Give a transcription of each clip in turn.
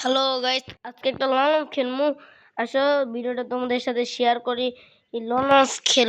Hello guys, আজকে একটা long খেলমু। আসো ভিডিওটা তোমাদের সাথে শেয়ার করি। এই লং খেল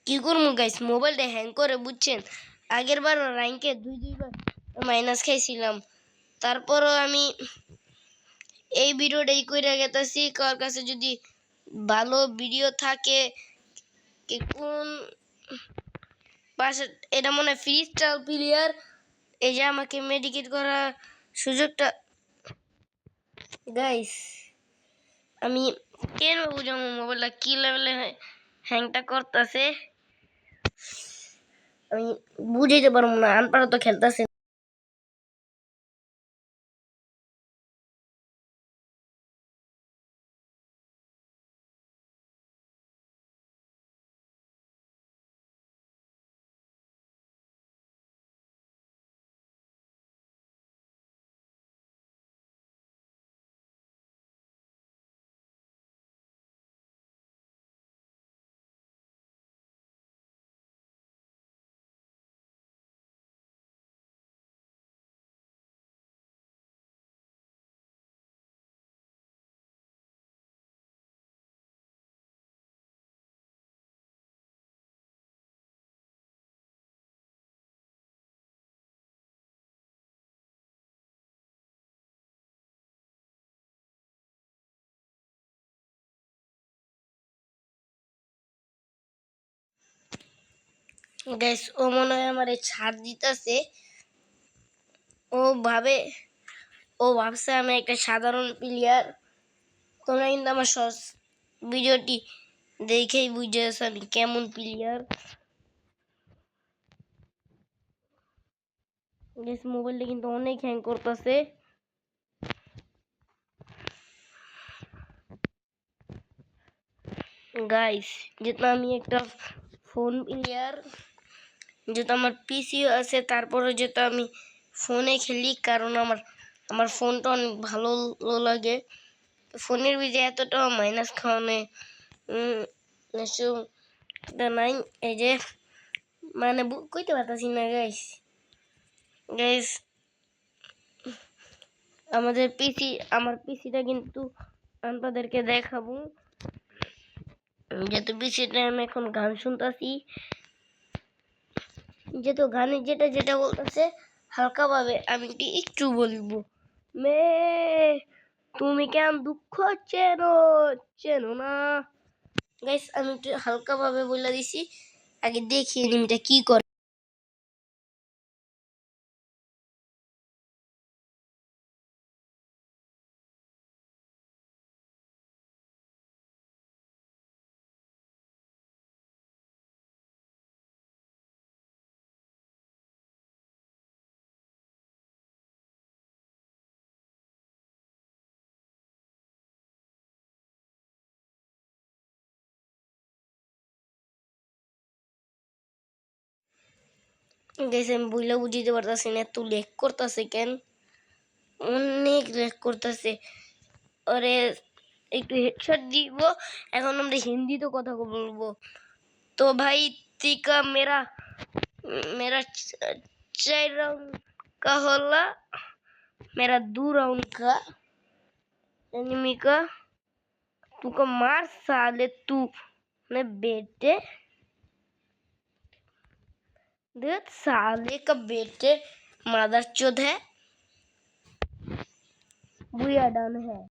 কি করবো গাইস, মোবাইলটা হ্যাং করে বুঝছেন। আগের বার র্যাঙ্কে দুইবার মাইনাস খাইছিলাম। তারপরও আমি এই ভিডিওটাই কইরা গেতাছি। কার কাছে যদি ভালো ভিডিও থাকে, কি কোন পাশে এটা মনে হয় ফ্রি স্টাইল প্লেয়ার, এই যে আমাকে মেডিকেট করার সুযোগটা গাইস। আমি কেন বুঝাবো মোবাইলটা কি লেভেলে হ্যাংটা করতেছে, আমি বুঝাইতে পারবো না। আনপাড়া তো খেলতেছে। গাইস, ও মনে হয় আমার ছাড় দিতেছে। ও ভাবে ও ভাবছে আমি একটা সাধারণ প্লেয়ার। তোমরা কিন্তু আমার ভিডিওটি দেখেই বুঝেছ আমি কেমন প্লেয়ার। গাইস, মোবাইলটা কিন্তু অনেক হ্যাং করতেছে। গাইস, যেহেতু আমি একটা ফোন প্লেয়ার, যেহেতু আমার পিসি আছে, তারপরে যেহেতু আমি ফোনে খেলি, কারণ আমার আমার ফোনটা অনেক ভালো লাগে। ফোনের ভিজে এতটা মাইনাস খাওয়ানো নাই। এই যে মানে কইতে পারতাছি না গাইস। গাইস, আমার পিসিটা কিন্তু আপনাদেরকে দেখাবো। যেহেতু পিসিটা আমি এখন গান শুনতাছি, যেহেতু গানের যেটা যেটা বলতেছে হালকা ভাবে আমি একটু বলবো। মে তুমি কেন দুঃখ চেনো, চেনো না। গাইস, আমি একটু হালকা ভাবে বলে দিছি, আগে দেখিয়ে নিমটা কি করে। গাইস, আমি বইলা বুঝিতে পারতাছি না এত লেক করতেছে কেন, অনেক লেক করতেছে। ওরে একটু হেডশট দিব। এখন আমরা হিন্দিতে কথা বলবো। तो भाई tika मेरा 4 राउंड का होला, मेरा 2 राउंड का एनिमी का। तू को मार साले, तू ने बेटे, देख साले का बेटे, मदर चोद है। বুইয়া ডান হ্যাঁ